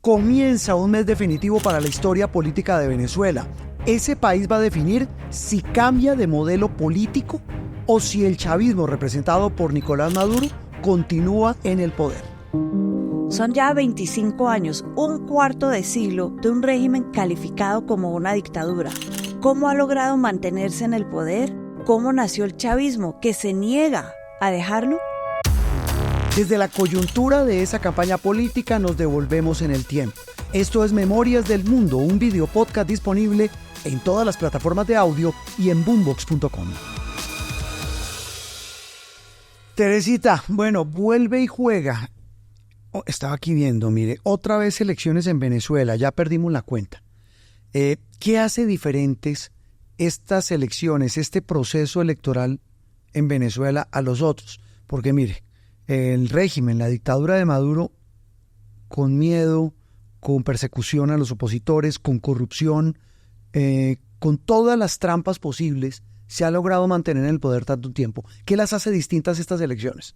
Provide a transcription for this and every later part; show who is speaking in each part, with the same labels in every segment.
Speaker 1: Comienza un mes definitivo para la historia política de Venezuela. Ese país va a definir si cambia de modelo político o si el chavismo representado por Nicolás Maduro continúa en el poder.
Speaker 2: Son ya 25 años, un cuarto de siglo de un régimen calificado como una dictadura. ¿Cómo ha logrado mantenerse en el poder? ¿Cómo nació el chavismo, que se niega a dejarlo?
Speaker 1: Desde la coyuntura de esa campaña política nos devolvemos en el tiempo. Esto es Memorias del Mundo, un video podcast disponible en todas las plataformas de audio y en boombox.com. Teresita, bueno, vuelve y juega. Estaba aquí viendo, mire, otra vez elecciones en Venezuela, ya perdimos la cuenta. ¿Qué hace diferentes estas elecciones, este proceso electoral en Venezuela a los otros? Porque mire, el régimen, la dictadura de Maduro, con miedo, con persecución a los opositores, con corrupción, con todas las trampas posibles, se ha logrado mantener en el poder tanto tiempo. ¿Qué las hace distintas estas elecciones?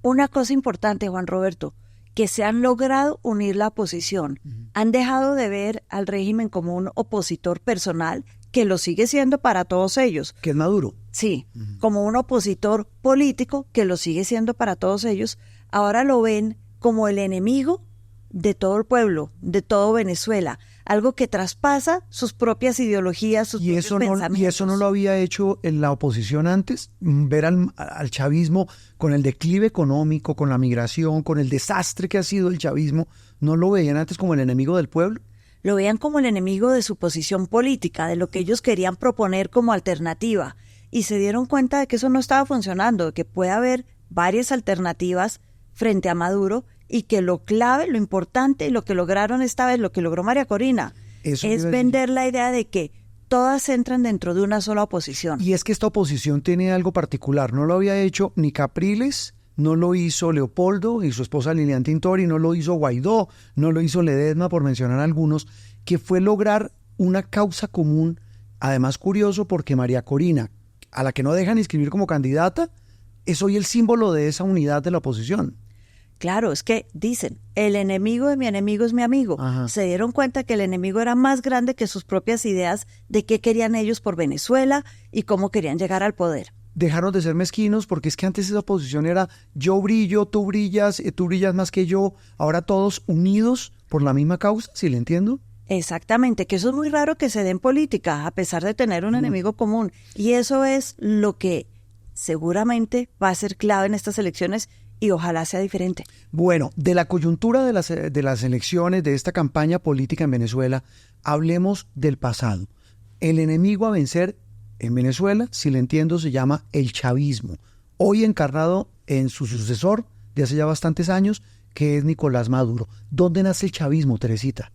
Speaker 2: Una cosa importante, Juan Roberto, que se han logrado unir la oposición. Han dejado de ver al régimen como un opositor personal, que lo sigue siendo para todos ellos.
Speaker 1: ¿Que es Maduro?
Speaker 2: Sí, como un opositor político, que lo sigue siendo para todos ellos. Ahora lo ven como el enemigo de todo el pueblo, de todo Venezuela. Algo que traspasa sus propias ideologías, sus propios pensamientos.
Speaker 1: ¿Y eso no lo había hecho en la oposición antes? Ver al chavismo con el declive económico, con la migración, con el desastre que ha sido el chavismo, ¿no lo veían antes como el enemigo del pueblo?
Speaker 2: Lo veían como el enemigo de su posición política, de lo que ellos querían proponer como alternativa. Y se dieron cuenta de que eso no estaba funcionando, de que puede haber varias alternativas frente a Maduro y que lo clave, lo importante y lo que lograron esta vez, lo que logró María Corina, es vender la idea de que todas entran dentro de una sola oposición.
Speaker 1: Y es que esta oposición tiene algo particular, no lo había hecho ni Capriles, no lo hizo Leopoldo y su esposa Lilian Tintori, no lo hizo Guaidó, no lo hizo Ledesma, por mencionar algunos, que fue lograr una causa común. Además, curioso porque María Corina, a la que no dejan inscribir como candidata, es hoy el símbolo de esa unidad de la oposición.
Speaker 2: Claro, es que dicen, el enemigo de mi enemigo es mi amigo. Ajá. Se dieron cuenta que el enemigo era más grande que sus propias ideas de qué querían ellos por Venezuela y cómo querían llegar al poder.
Speaker 1: Dejaron de ser mezquinos, porque es que antes esa oposición era yo brillo, tú brillas más que yo. Ahora todos unidos por la misma causa, ¿sí le entiendo?
Speaker 2: Exactamente, que eso es muy raro que se dé en política, a pesar de tener un enemigo común. Y eso es lo que seguramente va a ser clave en estas elecciones y ojalá sea diferente.
Speaker 1: Bueno, de la coyuntura de las elecciones, de esta campaña política en Venezuela, hablemos del pasado. El enemigo a vencer en Venezuela, si le entiendo, se llama el chavismo, hoy encarnado en su sucesor de hace ya bastantes años, que es Nicolás Maduro. ¿Dónde nace el chavismo, Teresita?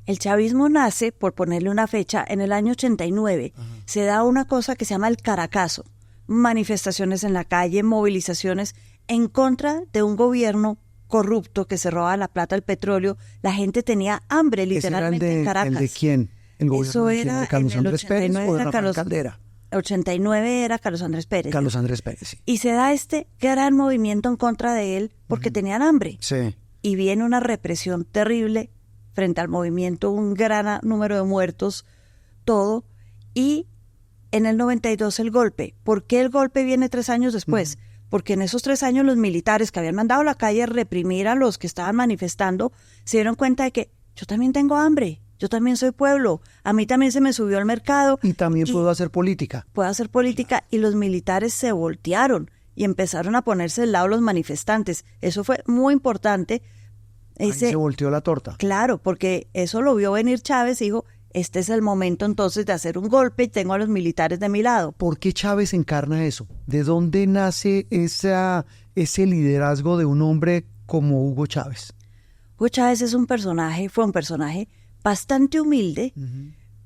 Speaker 2: El chavismo nace, por ponerle una fecha, en el año 89. Ajá. Se da una cosa que se llama el Caracazo. Manifestaciones en la calle, movilizaciones en contra de un gobierno corrupto que se roba la plata del petróleo. La gente tenía hambre, literalmente, en Caracas.
Speaker 1: ¿El de quién? ¿El gobierno
Speaker 2: Eso era
Speaker 1: de Carlos Andrés Pérez o de Rafael
Speaker 2: Caldera? 89 era Carlos Andrés Pérez.
Speaker 1: Carlos Andrés Pérez, sí.
Speaker 2: Y se da este gran movimiento en contra de él porque tenían hambre.
Speaker 1: Sí.
Speaker 2: Y viene una represión terrible frente al movimiento, un gran número de muertos, todo. Y en el 92 el golpe. ¿Por qué el golpe viene 3 años después? Porque en esos 3 años los militares que habían mandado a la calle a reprimir a los que estaban manifestando, se dieron cuenta de que yo también tengo hambre, yo también soy pueblo, a mí también se me subió el mercado.
Speaker 1: Y también puedo hacer política.
Speaker 2: Puedo hacer política, claro. Y los militares se voltearon y empezaron a ponerse del lado de los manifestantes. Eso fue muy importante.
Speaker 1: Ahí se volteó la torta.
Speaker 2: Claro, porque eso lo vio venir Chávez y dijo, este es el momento entonces de hacer un golpe y tengo a los militares de mi lado.
Speaker 1: ¿Por qué Chávez encarna eso? ¿De dónde nace ese liderazgo de un hombre como Hugo Chávez?
Speaker 2: Hugo Chávez fue un personaje bastante humilde,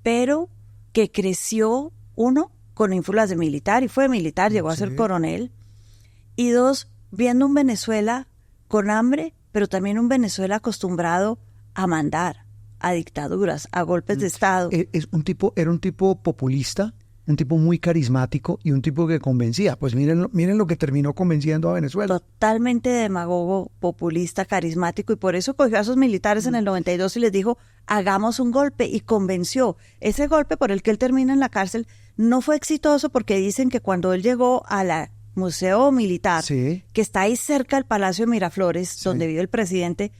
Speaker 2: pero que creció, uno, con ínfulas de militar, y fue militar, llegó a ser coronel, y dos, viendo un Venezuela con hambre, pero también un Venezuela acostumbrado a mandar, a dictaduras, a golpes de Estado.
Speaker 1: Era un tipo populista, un tipo muy carismático y un tipo que convencía. Pues miren lo que terminó convenciendo a Venezuela.
Speaker 2: Totalmente demagogo, populista, carismático, y por eso cogió a sus militares en el 92 y les dijo, hagamos un golpe, y convenció. Ese golpe por el que él termina en la cárcel no fue exitoso porque dicen que cuando él llegó a la Museo Militar,
Speaker 1: Sí.
Speaker 2: que está ahí cerca del Palacio de Miraflores,
Speaker 1: Sí.
Speaker 2: donde vive el presidente,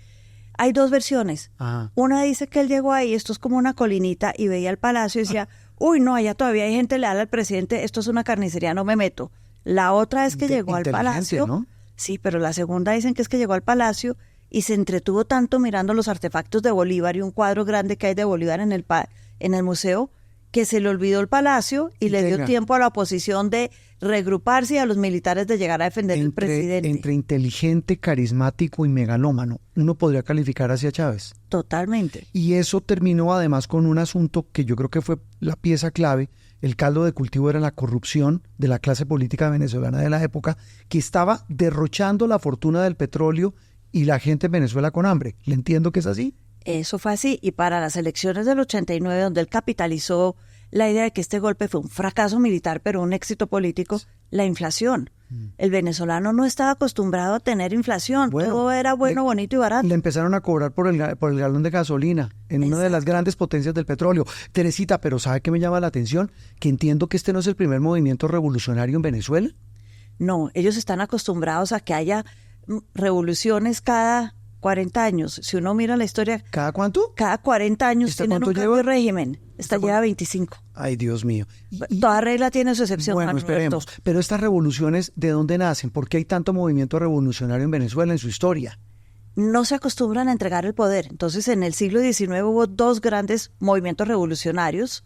Speaker 2: hay dos versiones.
Speaker 1: Ajá.
Speaker 2: Una dice que él llegó ahí, esto es como una colinita, y veía el palacio y decía, uy, no, allá todavía hay gente leal al presidente, esto es una carnicería, no me meto. La otra es que llegó al
Speaker 1: Inteligente,
Speaker 2: palacio.
Speaker 1: ¿no?
Speaker 2: Sí, pero la segunda dicen que es que llegó al palacio y se entretuvo tanto mirando los artefactos de Bolívar y un cuadro grande que hay de Bolívar en el museo, que se le olvidó el palacio y le dio
Speaker 1: Venga.
Speaker 2: tiempo a la oposición de regruparse y a los militares de llegar a defender al presidente.
Speaker 1: Entre inteligente, carismático y megalómano, uno podría calificar hacia Chávez.
Speaker 2: Totalmente.
Speaker 1: Y eso terminó además con un asunto que yo creo que fue la pieza clave. El caldo de cultivo era la corrupción de la clase política venezolana de la época, que estaba derrochando la fortuna del petróleo y la gente en Venezuela con hambre. ¿Le entiendo que es así?
Speaker 2: Eso fue así, y para las elecciones del 89, donde él capitalizó la idea de que este golpe fue un fracaso militar, pero un éxito político, la inflación. El venezolano no estaba acostumbrado a tener inflación,
Speaker 1: Bueno,
Speaker 2: todo era bueno, bonito y barato.
Speaker 1: Le empezaron a cobrar por el galón de gasolina en una de las grandes potencias del petróleo. Teresita, pero ¿sabe qué me llama la atención? Que entiendo que este no es el primer movimiento revolucionario en Venezuela.
Speaker 2: No, ellos están acostumbrados a que haya revoluciones cada 40 años. Si uno mira la historia,
Speaker 1: ¿Cada cuánto?
Speaker 2: cada 40 años
Speaker 1: ¿Esta
Speaker 2: tienen un
Speaker 1: cuánto
Speaker 2: cambio de
Speaker 1: lleva?
Speaker 2: régimen. Esta lleva 25.
Speaker 1: Ay, Dios mío.
Speaker 2: Toda regla tiene su excepción.
Speaker 1: Bueno,
Speaker 2: Juan Roberto.
Speaker 1: esperemos. Pero estas revoluciones, ¿de dónde nacen? ¿Por qué hay tanto movimiento revolucionario en Venezuela en su historia?
Speaker 2: No se acostumbran a entregar el poder. Entonces, en el siglo XIX hubo dos grandes movimientos revolucionarios.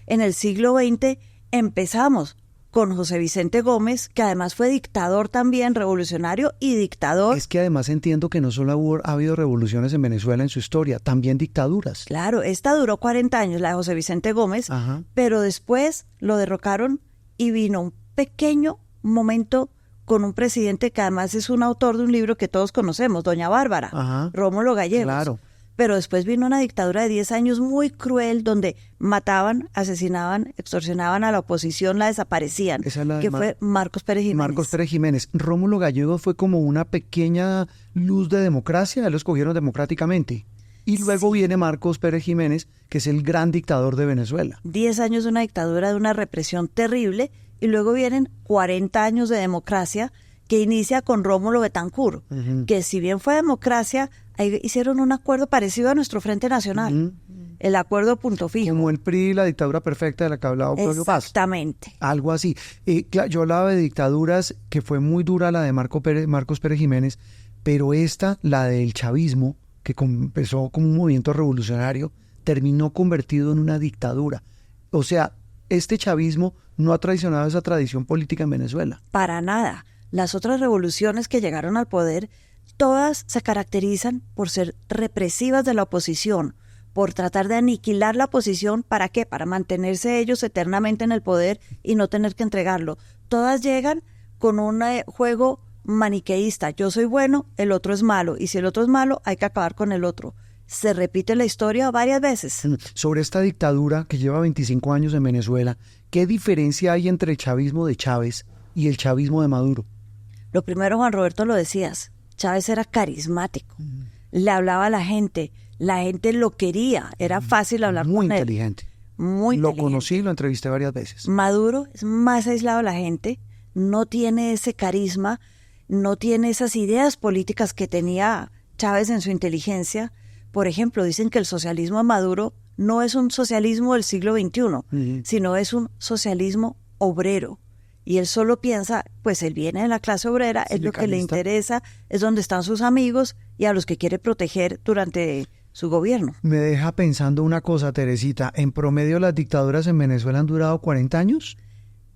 Speaker 2: En el siglo XX empezamos con José Vicente Gómez, que además fue dictador también, revolucionario y dictador.
Speaker 1: Es que además entiendo que no solo ha habido revoluciones en Venezuela en su historia, también dictaduras.
Speaker 2: Claro, esta duró 40 años, la de José Vicente Gómez,
Speaker 1: Ajá.
Speaker 2: pero después lo derrocaron y vino un pequeño momento con un presidente que además es un autor de un libro que todos conocemos, Doña Bárbara,
Speaker 1: Ajá.
Speaker 2: Rómulo Gallegos.
Speaker 1: Claro.
Speaker 2: Pero después vino una dictadura de 10 años muy cruel, donde mataban, asesinaban, extorsionaban a la oposición, la desaparecían,
Speaker 1: Esa es la de
Speaker 2: que fue Marcos Pérez Jiménez.
Speaker 1: Marcos Pérez Jiménez. Rómulo Gallegos fue como una pequeña luz de democracia, lo escogieron democráticamente. Y luego viene Marcos Pérez Jiménez, que es el gran dictador de Venezuela.
Speaker 2: 10 años de una dictadura, de una represión terrible, y luego vienen 40 años de democracia, que inicia con Rómulo Betancourt, que si bien fue democracia, ahí hicieron un acuerdo parecido a nuestro Frente Nacional, el acuerdo Punto Fijo.
Speaker 1: Como el PRI, la dictadura perfecta de la que hablaba Octavio Paz.
Speaker 2: Exactamente.
Speaker 1: Algo así. Yo hablaba de dictaduras, que fue muy dura la de Marcos Pérez Jiménez, pero esta, la del chavismo, que empezó como un movimiento revolucionario, terminó convertido en una dictadura. O sea, este chavismo no ha traicionado esa tradición política en Venezuela.
Speaker 2: Para nada. Las otras revoluciones que llegaron al poder, todas se caracterizan por ser represivas de la oposición, por tratar de aniquilar la oposición. ¿Para qué? Para mantenerse ellos eternamente en el poder y no tener que entregarlo. Todas llegan con un juego maniqueísta. Yo soy bueno, el otro es malo. Y si el otro es malo, hay que acabar con el otro. Se repite la historia varias veces.
Speaker 1: Sobre esta dictadura que lleva 25 años en Venezuela, ¿qué diferencia hay entre el chavismo de Chávez y el chavismo de Maduro?
Speaker 2: Lo primero, Juan Roberto, lo decías, Chávez era carismático, le hablaba a la gente lo quería, era fácil hablar
Speaker 1: Muy
Speaker 2: con él.
Speaker 1: inteligente.
Speaker 2: Muy
Speaker 1: Lo
Speaker 2: inteligente.
Speaker 1: conocí, lo entrevisté varias veces.
Speaker 2: Maduro es más aislado de la gente, no tiene ese carisma, no tiene esas ideas políticas que tenía Chávez en su inteligencia. Por ejemplo, dicen que el socialismo de Maduro no es un socialismo del siglo XXI, sino es un socialismo obrero. Y él solo piensa, pues él viene de la clase obrera, es lo que le interesa, es donde están sus amigos y a los que quiere proteger durante su gobierno.
Speaker 1: Me deja pensando una cosa, Teresita. ¿En promedio las dictaduras en Venezuela han durado 40 años?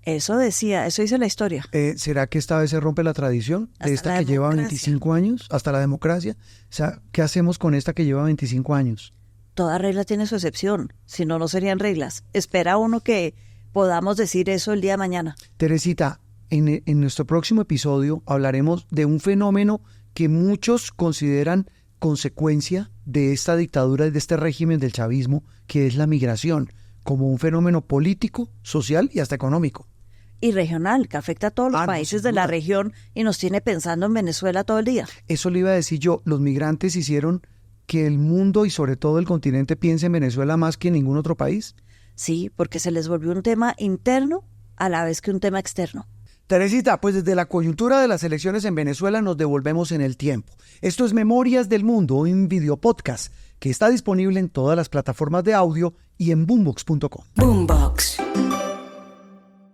Speaker 2: Eso decía, eso dice la historia.
Speaker 1: ¿Será que esta vez se rompe la tradición de
Speaker 2: Hasta
Speaker 1: esta
Speaker 2: la
Speaker 1: que lleva
Speaker 2: democracia.
Speaker 1: 25 años, hasta la democracia? O sea, ¿qué hacemos con esta que lleva 25 años?
Speaker 2: Toda regla tiene su excepción, si no, no serían reglas. Espera uno que podamos decir eso el día de mañana.
Speaker 1: Teresita, en nuestro próximo episodio hablaremos de un fenómeno que muchos consideran consecuencia de esta dictadura y de este régimen del chavismo, que es la migración. como un fenómeno político, social y hasta económico.
Speaker 2: Y regional, que afecta a todos los
Speaker 1: No,
Speaker 2: países
Speaker 1: sin
Speaker 2: de la
Speaker 1: duda.
Speaker 2: región y nos tiene pensando en Venezuela todo el día.
Speaker 1: Eso le iba a decir yo, los migrantes hicieron que el mundo y sobre todo el continente piense en Venezuela más que en ningún otro país.
Speaker 2: Sí, porque se les volvió un tema interno a la vez que un tema externo.
Speaker 1: Teresita, pues desde la coyuntura de las elecciones en Venezuela nos devolvemos en el tiempo. Esto es Memorias del Mundo, un videopodcast que está disponible en todas las plataformas de audio y en boombox.com.
Speaker 3: Boombox.